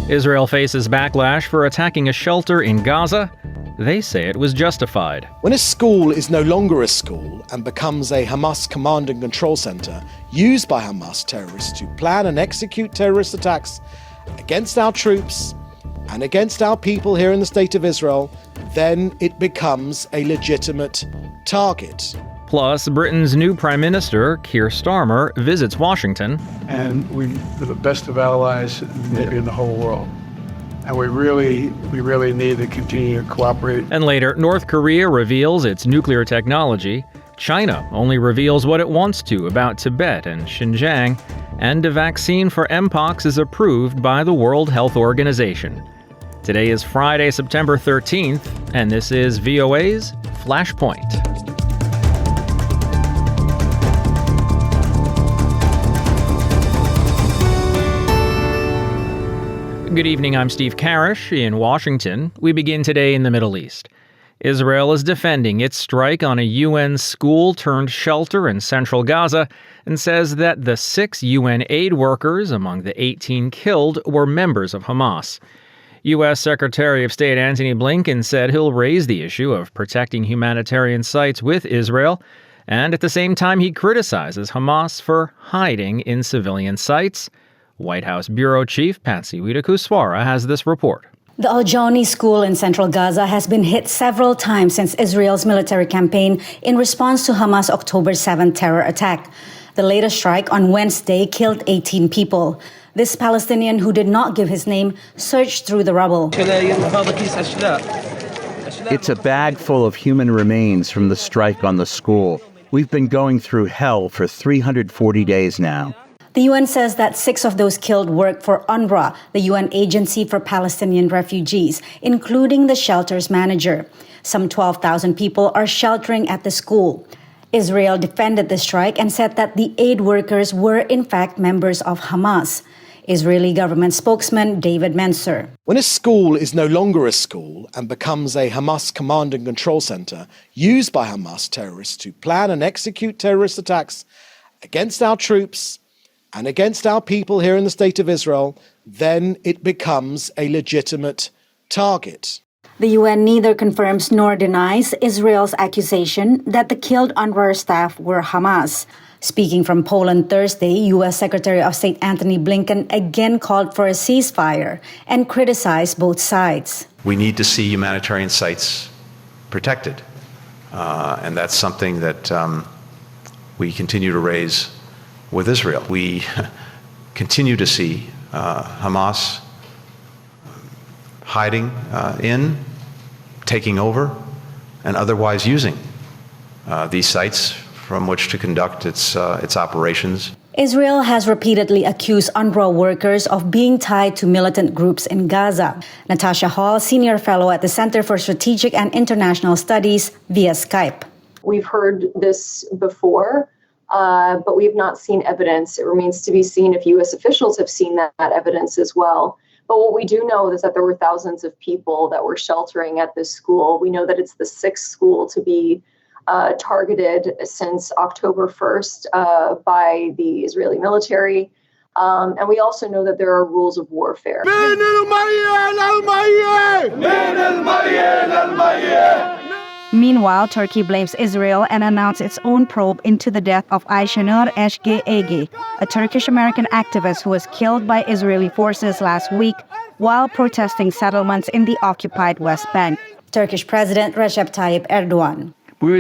Israel faces backlash for attacking a shelter in Gaza. They say it was justified. When a school is no longer a school and becomes a Hamas command and control center used by Hamas terrorists to plan and execute terrorist attacks against our troops and against our people here in the state of Israel, then it becomes a legitimate target. Plus, Britain's new Prime Minister, Kier Starmer, visits Washington. And we're the best of allies maybe in the whole world. And we really need to continue to cooperate. And later, North Korea reveals its nuclear technology. China only reveals what it wants to about Tibet and Xinjiang. And a vaccine for Mpox is approved by the World Health Organization. Today is Friday, September 13th, and this is VOA's Flashpoint. Good evening, I'm Steve Karish in Washington. We begin today in the Middle East. Israel is defending its strike on a UN school-turned-shelter in central Gaza and says that the 6 UN aid workers among the 18 killed were members of Hamas. U.S. Secretary of State Antony Blinken said he'll raise the issue of protecting humanitarian sites with Israel, and at the same time he criticizes Hamas for hiding in civilian sites. White House Bureau Chief Patsy Widakuswara has this report. The Al-Jawni school in central Gaza has been hit several times since Israel's military campaign in response to Hamas' October 7th terror attack. The latest strike on Wednesday killed 18 people. This Palestinian, who did not give his name, searched through the rubble. It's a bag full of human remains from the strike on the school. We've been going through hell for 340 days now. The UN says that 6 of those killed work for UNRWA, the UN Agency for Palestinian Refugees, including the shelter's manager. Some 12,000 people are sheltering at the school. Israel defended the strike and said that the aid workers were in fact members of Hamas. Israeli government spokesman David Mencer. When a school is no longer a school and becomes a Hamas command and control center used by Hamas terrorists to plan and execute terrorist attacks against our troops and against our people here in the state of Israel, then it becomes a legitimate target. The UN neither confirms nor denies Israel's accusation that the killed UNRWA staff were Hamas. Speaking from Poland Thursday, U.S. Secretary of State Antony Blinken again called for a ceasefire and criticized both sides. We need to see humanitarian sites protected, and that's something that we continue to raise with Israel. We continue to see Hamas hiding in, taking over, and otherwise using these sites from which to conduct its operations. Israel has repeatedly accused UNRWA workers of being tied to militant groups in Gaza. Natasha Hall, senior fellow at the Center for Strategic and International Studies, via Skype. We've heard this before. But we have not seen evidence. It remains to be seen if U.S. officials have seen that evidence as well. But what we do know is that there were thousands of people that were sheltering at this school. We know that it's the 6th school to be targeted since October 1st by the Israeli military. And we also know that there are rules of warfare. Meanwhile, Turkey blames Israel and announced its own probe into the death of Ayşenur Eşgeğegi, a Turkish-American activist who was killed by Israeli forces last week while protesting settlements in the occupied West Bank. Turkish President Recep Tayyip Erdogan. We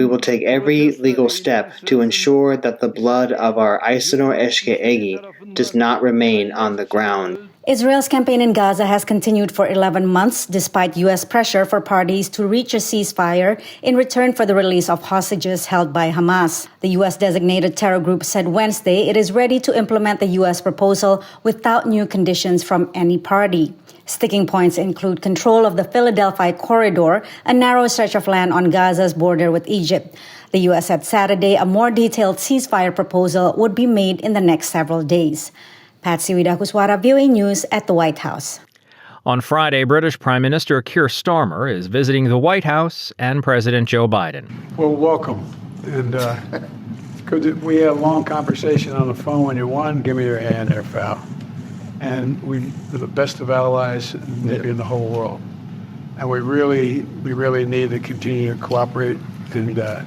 will take every legal step to ensure that the blood of our Ayşenur Eşgeğegi does not remain on the ground. Israel's campaign in Gaza has continued for 11 months despite U.S. pressure for parties to reach a ceasefire in return for the release of hostages held by Hamas. The U.S.-designated terror group said Wednesday it is ready to implement the U.S. proposal without new conditions from any party. Sticking points include control of the Philadelphia Corridor, a narrow stretch of land on Gaza's border with Egypt. The U.S. said Saturday a more detailed ceasefire proposal would be made in the next several days. Patsy Widakuswara, VOA News at the White House. On Friday, British Prime Minister Kier Starmer is visiting the White House and President Joe Biden. Well, welcome. And we had a long conversation on the phone when you won. Give me your hand there, pal. and we're the best of allies maybe in the whole world. And we really need to continue to cooperate, and a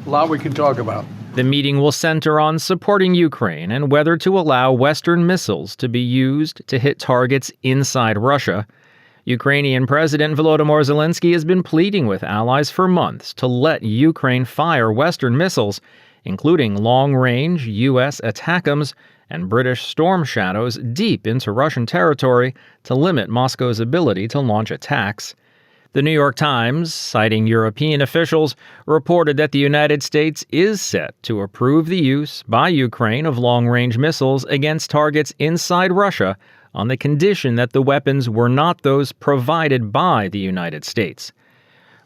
lot we can talk about. The meeting will center on supporting Ukraine and whether to allow Western missiles to be used to hit targets inside Russia. Ukrainian President Volodymyr Zelensky has been pleading with allies for months to let Ukraine fire Western missiles, including long-range U.S. ATACMS and British Storm Shadows deep into Russian territory to limit Moscow's ability to launch attacks. The New York Times, citing European officials, reported that the United States is set to approve the use by Ukraine of long-range missiles against targets inside Russia on the condition that the weapons were not those provided by the United States.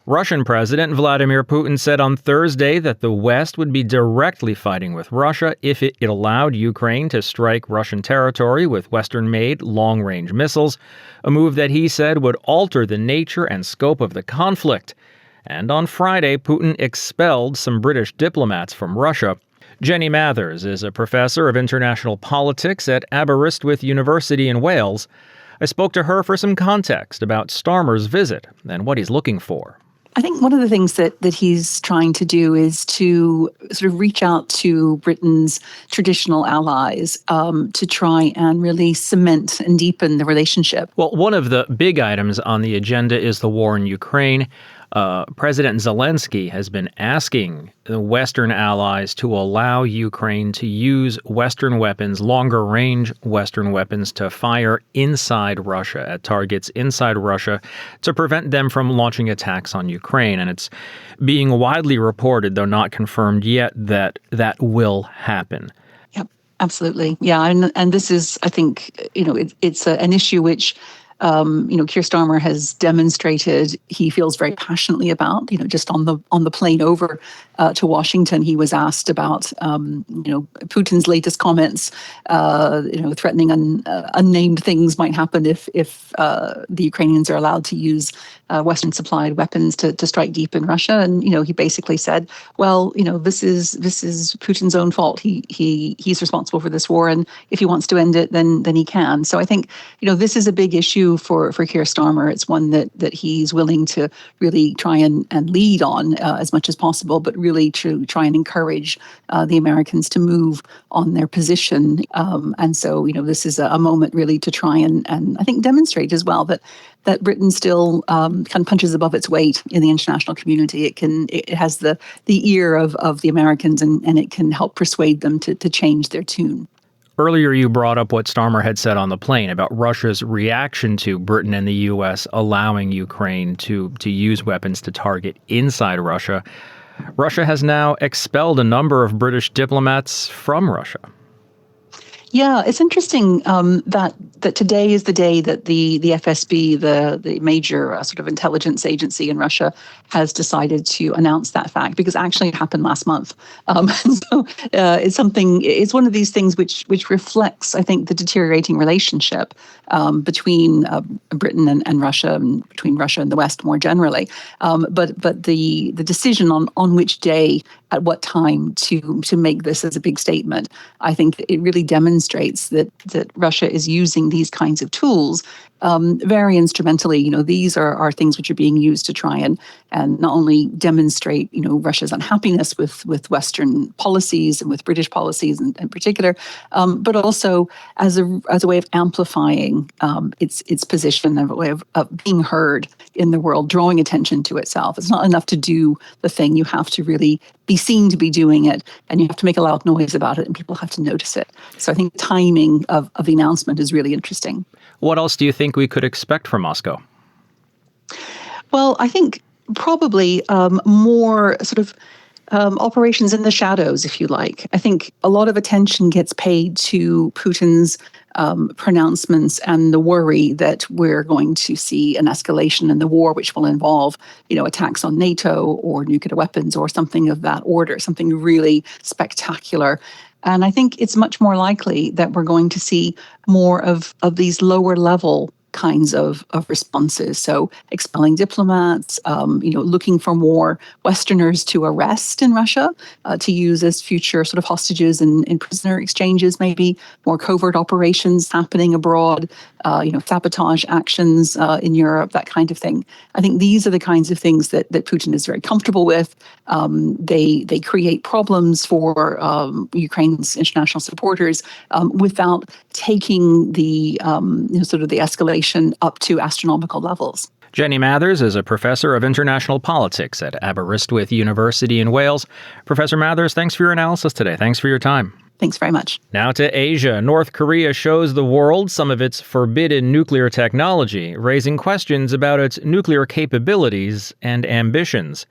Russian President Vladimir Putin said on Thursday that the West would be directly fighting with Russia if it allowed Ukraine to strike Russian territory with Western-made long-range missiles, a move that he said would alter the nature and scope of the conflict. And on Friday, Putin expelled some British diplomats from Russia. Jenny Mathers is a professor of international politics at Aberystwyth University in Wales. I spoke to her for some context about Starmer's visit and what he's looking for. I think one of the things that he's trying to do is to sort of reach out to Britain's traditional allies to try and really cement and deepen the relationship. Well, one of the big items on the agenda is the war in Ukraine. President Zelensky has been asking the Western allies to allow Ukraine to use Western weapons, longer-range Western weapons, to fire inside Russia, at targets inside Russia, to prevent them from launching attacks on Ukraine. And it's being widely reported, though not confirmed yet, that that will happen. Yep, absolutely. Yeah, and this is, I think, it's an issue which Kier Starmer has demonstrated he feels very passionately about. Just on the plane over to Washington, he was asked about Putin's latest comments. Threatening unnamed things might happen if the Ukrainians are allowed to use Western supplied weapons to strike deep in Russia. And he basically said, well, this is Putin's own fault. He's responsible for this war, and if he wants to end it, then he can. So I think this is a big issue for Kier Starmer. It's one that he's willing to really try and lead on as much as possible, but really to try and encourage the Americans to move on their position. And so, this is a moment really to try and I think demonstrate as well that Britain still kind of punches above its weight in the international community. It has the ear of the Americans, and it can help persuade them to change their tune. Earlier, you brought up what Starmer had said on the plane about Russia's reaction to Britain and the U.S. allowing Ukraine to use weapons to target inside Russia. Russia has now expelled a number of British diplomats from Russia. Yeah, it's interesting that today is the day that the FSB, the major sort of intelligence agency in Russia, has decided to announce that fact, because actually it happened last month. So it's one of these things which reflects, I think, the deteriorating relationship between Britain and Russia, and between Russia and the West more generally. But the decision on which day, at what time to make this as a big statement, I think it really demonstrates that Russia is using these kinds of tools very instrumentally. These are things which are being used to try and not only demonstrate, Russia's unhappiness with Western policies and with British policies in particular, but also as a way of amplifying its position, and a way of being heard in the world, drawing attention to itself. It's not enough to do the thing. You have to really be seen to be doing it, and you have to make a loud noise about it, and people have to notice it. So I think the timing of the announcement is really interesting. What else do you think we could expect from Moscow? Well, I think probably more sort of operations in the shadows, if you like. I think a lot of attention gets paid to Putin's pronouncements and the worry that we're going to see an escalation in the war, which will involve, attacks on NATO or nuclear weapons or something of that order, something really spectacular. And I think it's much more likely that we're going to see more of these lower level kinds of responses. So expelling diplomats, looking for more Westerners to arrest in Russia, to use as future sort of hostages in prisoner exchanges, maybe more covert operations happening abroad, sabotage actions in Europe, that kind of thing. I think these are the kinds of things that Putin is very comfortable with. They create problems for Ukraine's international supporters without taking the the escalation up to astronomical levels. Jenny Mathers is a professor of international politics at Aberystwyth University in Wales. Professor Mathers, thanks for your analysis today. Thanks for your time. Thanks very much. Now to Asia. North Korea shows the world some of its forbidden nuclear technology, raising questions about its nuclear capabilities and ambitions.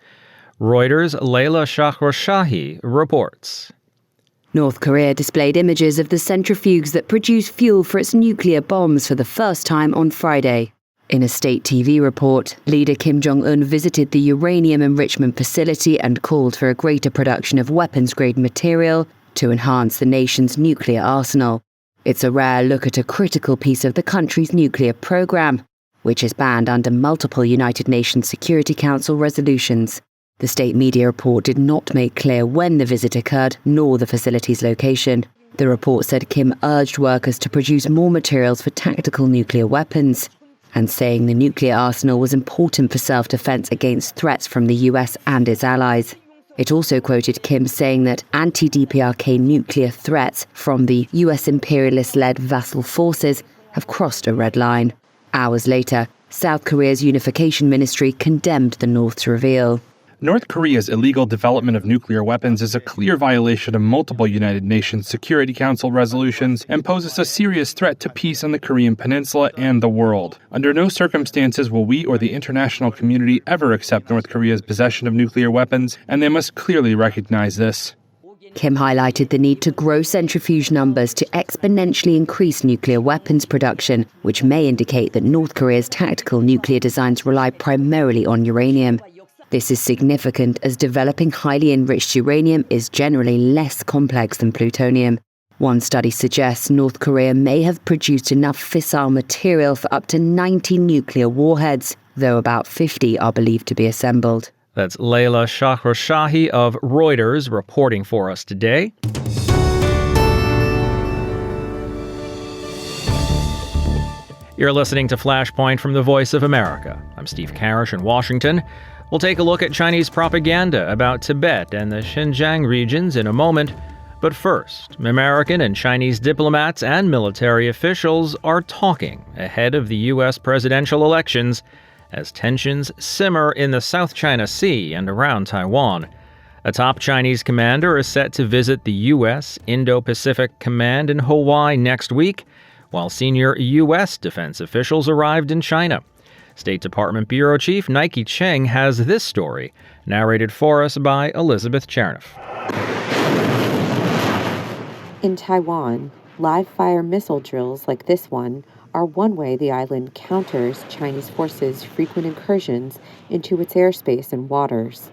Reuters' Leila Shahrozahi reports. North Korea displayed images of the centrifuges that produce fuel for its nuclear bombs for the first time on Friday. In a state TV report, leader Kim Jong-un visited the uranium enrichment facility and called for a greater production of weapons-grade material to enhance the nation's nuclear arsenal. It's a rare look at a critical piece of the country's nuclear program, which is banned under multiple United Nations Security Council resolutions. The state media report did not make clear when the visit occurred, nor the facility's location. The report said Kim urged workers to produce more materials for tactical nuclear weapons, and saying the nuclear arsenal was important for self-defense against threats from the US and its allies. It also quoted Kim saying that anti-DPRK nuclear threats from the US imperialist-led vassal forces have crossed a red line. Hours later, South Korea's unification ministry condemned the North's reveal. North Korea's illegal development of nuclear weapons is a clear violation of multiple United Nations Security Council resolutions and poses a serious threat to peace on the Korean Peninsula and the world. Under no circumstances will we or the international community ever accept North Korea's possession of nuclear weapons, and they must clearly recognize this. Kim highlighted the need to grow centrifuge numbers to exponentially increase nuclear weapons production, which may indicate that North Korea's tactical nuclear designs rely primarily on uranium. This is significant as developing highly enriched uranium is generally less complex than plutonium. One study suggests North Korea may have produced enough fissile material for up to 90 nuclear warheads, though about 50 are believed to be assembled. That's Leila Shahrozahi of Reuters reporting for us today. You're listening to Flashpoint from the Voice of America. I'm Steve Karish in Washington. We'll take a look at Chinese propaganda about Tibet and the Xinjiang regions in a moment. But first, American and Chinese diplomats and military officials are talking ahead of the U.S. presidential elections as tensions simmer in the South China Sea and around Taiwan. A top Chinese commander is set to visit the U.S. Indo-Pacific Command in Hawaii next week, while senior U.S. defense officials arrived in China. State Department Bureau Chief Nike Cheng has this story, narrated for us by Elizabeth Chernoff. In Taiwan, live-fire missile drills like this one are one way the island counters Chinese forces' frequent incursions into its airspace and waters.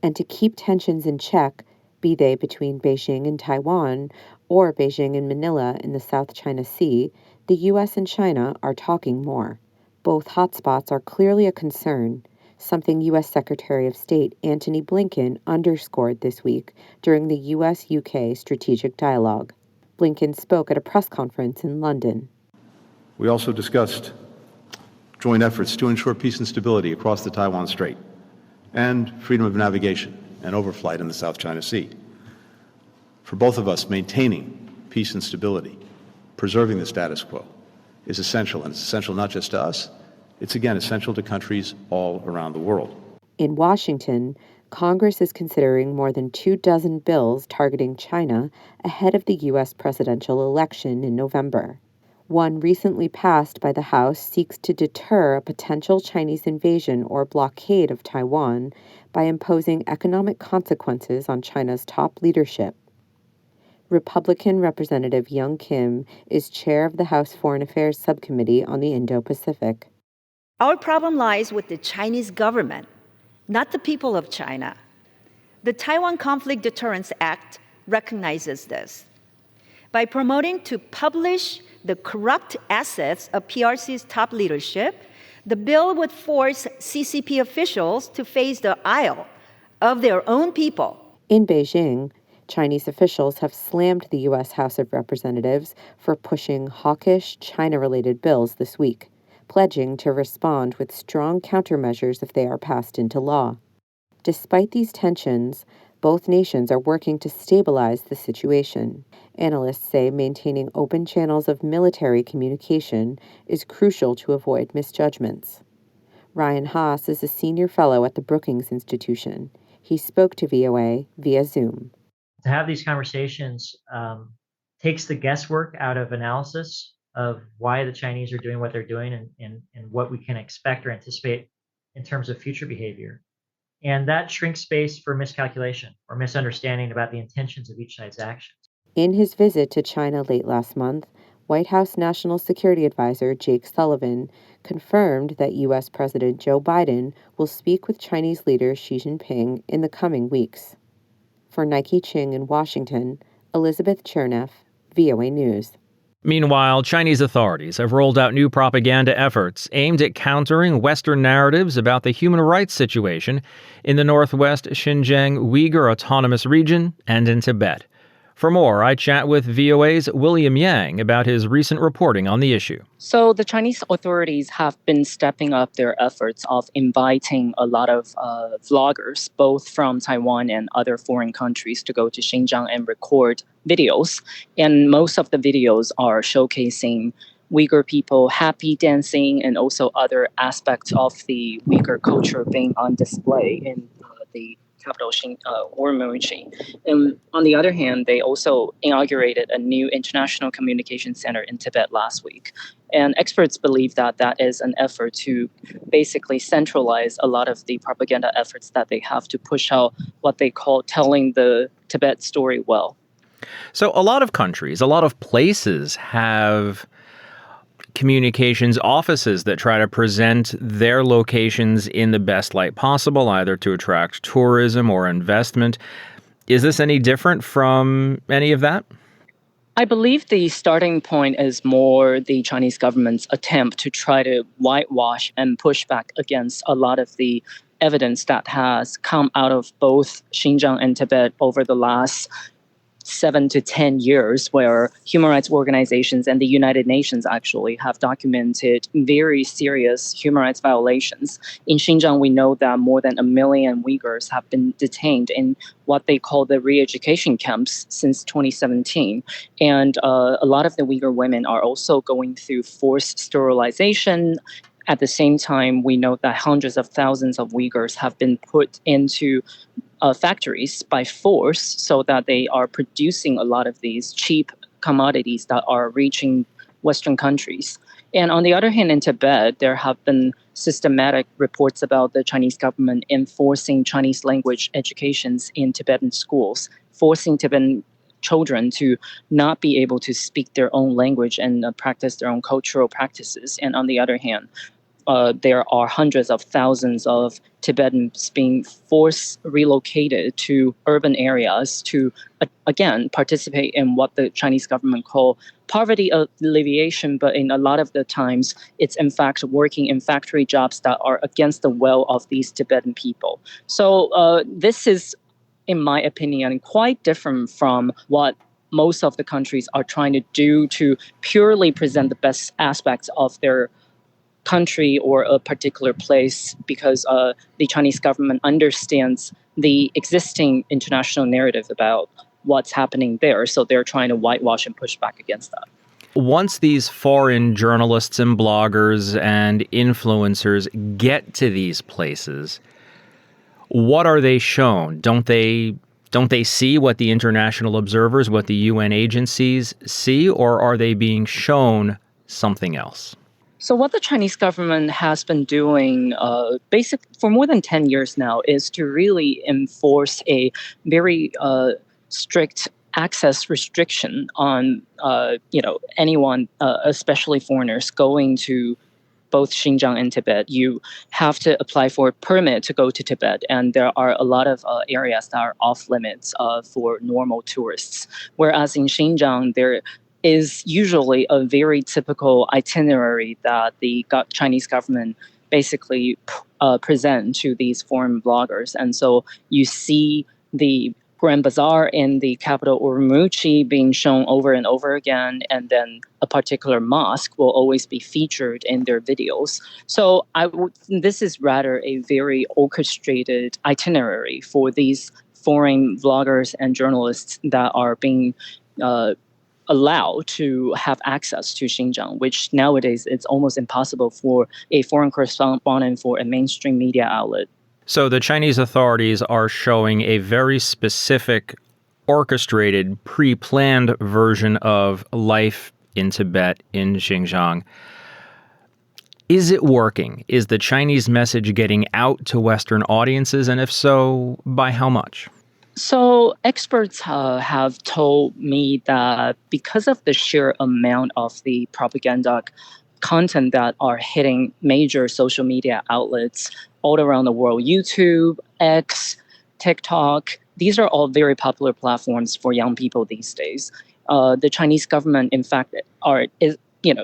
And to keep tensions in check, be they between Beijing and Taiwan or Beijing and Manila in the South China Sea, the U.S. and China are talking more. Both hotspots are clearly a concern, something U.S. Secretary of State Antony Blinken underscored this week during the U.S.-UK strategic dialogue. Blinken spoke at a press conference in London. We also discussed joint efforts to ensure peace and stability across the Taiwan Strait and freedom of navigation and overflight in the South China Sea. For both of us, maintaining peace and stability, preserving the status quo, is essential, and it's essential not just to us, it's again essential to countries all around the world. In Washington, Congress is considering more than 24 bills targeting China ahead of the U.S. presidential election in November. One recently passed by the House seeks to deter a potential Chinese invasion or blockade of Taiwan by imposing economic consequences on China's top leadership. Republican Representative Young Kim is chair of the House Foreign Affairs Subcommittee on the Indo-Pacific. Our problem lies with the Chinese government, not the people of China. The Taiwan Conflict Deterrence Act recognizes this. By promoting to publish the corrupt assets of PRC's top leadership, the bill would force CCP officials to face the ire of their own people. In Beijing, Chinese officials have slammed the U.S. House of Representatives for pushing hawkish China-related bills this week, pledging to respond with strong countermeasures if they are passed into law. Despite these tensions, both nations are working to stabilize the situation. Analysts say maintaining open channels of military communication is crucial to avoid misjudgments. Ryan Haas is a senior fellow at the Brookings Institution. He spoke to VOA via Zoom. To have these conversations takes the guesswork out of analysis of why the Chinese are doing what they're doing and what we can expect or anticipate in terms of future behavior. And that shrinks space for miscalculation or misunderstanding about the intentions of each side's actions. In his visit to China late last month, White House National Security Advisor Jake Sullivan confirmed that U.S. President Joe Biden will speak with Chinese leader Xi Jinping in the coming weeks. For Nike Ching in Washington, Elizabeth Cherneff, VOA News. Meanwhile, Chinese authorities have rolled out new propaganda efforts aimed at countering Western narratives about the human rights situation in the northwest Xinjiang Uyghur Autonomous Region and in Tibet. For more, I chat with VOA's William Yang about his recent reporting on the issue. So the Chinese authorities have been stepping up their efforts of inviting a lot of vloggers, both from Taiwan and other foreign countries, to go to Xinjiang and record videos. And most of the videos are showcasing Uyghur people happy dancing and also other aspects of the Uyghur culture being on display in the capital Urumqi. And on the other hand, they also inaugurated a new international communication center in Tibet last week. And experts believe that that is an effort to basically centralize a lot of the propaganda efforts that they have to push out what they call telling the Tibet story well. So a lot of countries, a lot of places have communications offices that try to present their locations in the best light possible, either to attract tourism or investment. Is this any different from any of that? I believe the starting point is more the Chinese government's attempt to try to whitewash and push back against a lot of the evidence that has come out of both Xinjiang and Tibet over the last 7 to 10 years, where human rights organizations and the United Nations actually have documented very serious human rights violations. In Xinjiang, we know that more than 1 million Uyghurs have been detained in what they call the re-education camps since 2017. And a lot of the Uyghur women are also going through forced sterilization. At the same time, we know that hundreds of thousands of Uyghurs have been put into factories by force so that they are producing a lot of these cheap commodities that are reaching Western countries. And on the other hand, in Tibet, there have been systematic reports about the Chinese government enforcing Chinese language educations in Tibetan schools, forcing Tibetan children to not be able to speak their own language and practice their own cultural practices. And on the other hand, there are hundreds of thousands of Tibetans being forced relocated to urban areas to, again, participate in what the Chinese government call poverty alleviation, but in a lot of the times, it's in fact working in factory jobs that are against the will of these Tibetan people. So this is, in my opinion, quite different from what most of the countries are trying to do to purely present the best aspects of their country or a particular place, because the Chinese government understands the existing international narrative about what's happening there. So they're trying to whitewash and push back against that. Once these foreign journalists and bloggers and influencers get to these places, what are they shown? Don't they see what the international observers, what the UN agencies see, or are they being shown something else? So what the Chinese government has been doing for more than 10 years now is to really enforce a very strict access restriction on anyone, especially foreigners, going to both Xinjiang and Tibet. You have to apply for a permit to go to Tibet, and there are a lot of areas that are off limits for normal tourists. Whereas in Xinjiang, is usually a very typical itinerary that the Chinese government basically present to these foreign bloggers. And so you see the Grand Bazaar in the capital Urumqi being shown over and over again, and then a particular mosque will always be featured in their videos. So this is rather a very orchestrated itinerary for these foreign vloggers and journalists that are being allowed to have access to Xinjiang, which nowadays it's almost impossible for a foreign correspondent for a mainstream media outlet. So the Chinese authorities are showing a very specific, orchestrated, pre-planned version of life in Tibet, in Xinjiang. Is it working? Is the Chinese message getting out to Western audiences? And if so, by how much? So experts have told me that because of the sheer amount of the propaganda content that are hitting major social media outlets all around the world, YouTube, X, TikTok, these are all very popular platforms for young people these days. The Chinese government, in fact,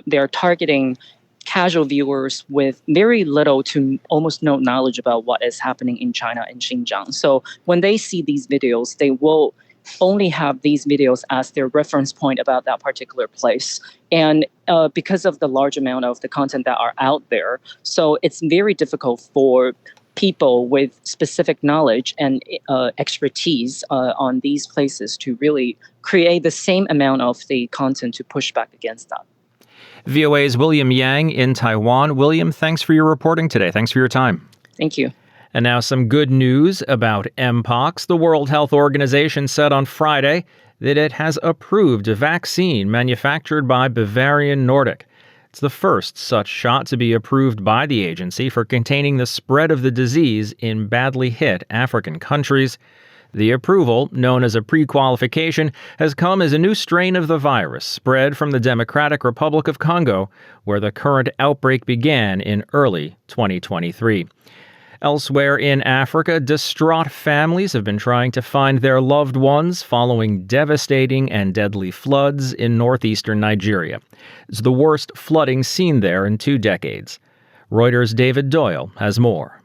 they're targeting casual viewers with very little to almost no knowledge about what is happening in China and Xinjiang. So when they see these videos, they will only have these videos as their reference point about that particular place. And because of the large amount of the content that are out there, so it's very difficult for people with specific knowledge and expertise on these places to really create the same amount of the content to push back against that. VOA's William Yang in Taiwan. William, thanks for your reporting today. Thanks for your time. Thank you. And now some good news about Mpox. The World Health Organization said on Friday that it has approved a vaccine manufactured by Bavarian Nordic. It's the first such shot to be approved by the agency for containing the spread of the disease in badly hit African countries. The approval, known as a pre-qualification, has come as a new strain of the virus spread from the Democratic Republic of Congo, where the current outbreak began in early 2023. Elsewhere in Africa, distraught families have been trying to find their loved ones following devastating and deadly floods in northeastern Nigeria. It's the worst flooding seen there in 2 decades. Reuters' David Doyle has more.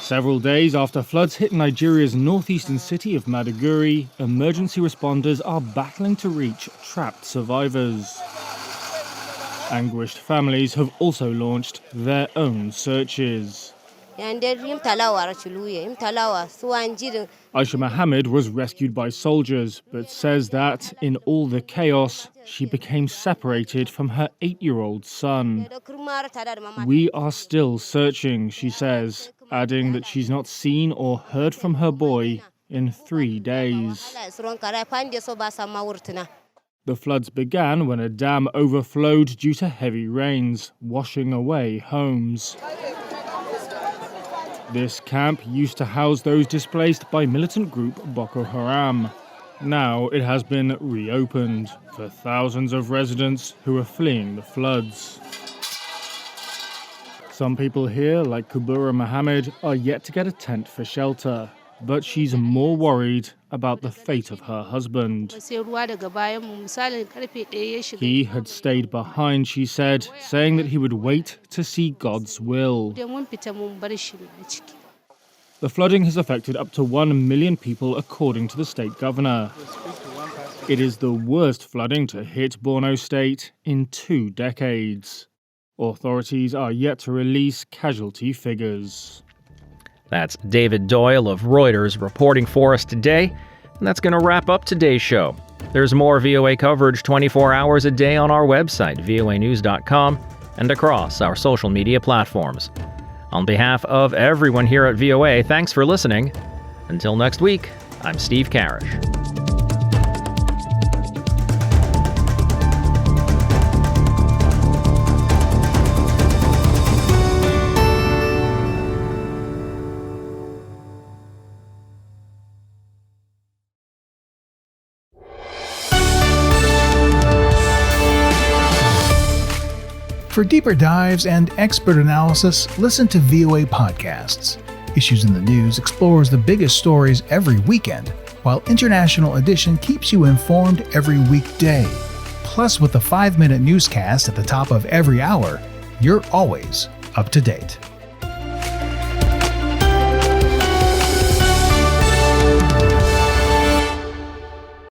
Several days after floods hit Nigeria's northeastern city of Maiduguri, emergency responders are battling to reach trapped survivors. Anguished families have also launched their own searches. Aisha Mohammed was rescued by soldiers, but says that in all the chaos, she became separated from her 8-year-old son. We are still searching, she says, adding that she's not seen or heard from her boy in 3 days. The floods began when a dam overflowed due to heavy rains, washing away homes. This camp used to house those displaced by militant group Boko Haram. Now it has been reopened for thousands of residents who are fleeing the floods. Some people here, like Kubura Mohammed, are yet to get a tent for shelter, but she's more worried about the fate of her husband. He had stayed behind, she said, saying that he would wait to see God's will. The flooding has affected up to 1 million people, according to the state governor. It is the worst flooding to hit Borno State in 2 decades. Authorities are yet to release casualty figures. That's David Doyle of Reuters reporting for us today. And that's going to wrap up today's show. There's more VOA coverage 24 hours a day on our website, voanews.com, and across our social media platforms. On behalf of everyone here at VOA, thanks for listening. Until next week, I'm Steve Karish. For deeper dives and expert analysis, listen to VOA Podcasts. Issues in the News explores the biggest stories every weekend, while International Edition keeps you informed every weekday. Plus, with the 5-minute newscast at the top of every hour, you're always up to date.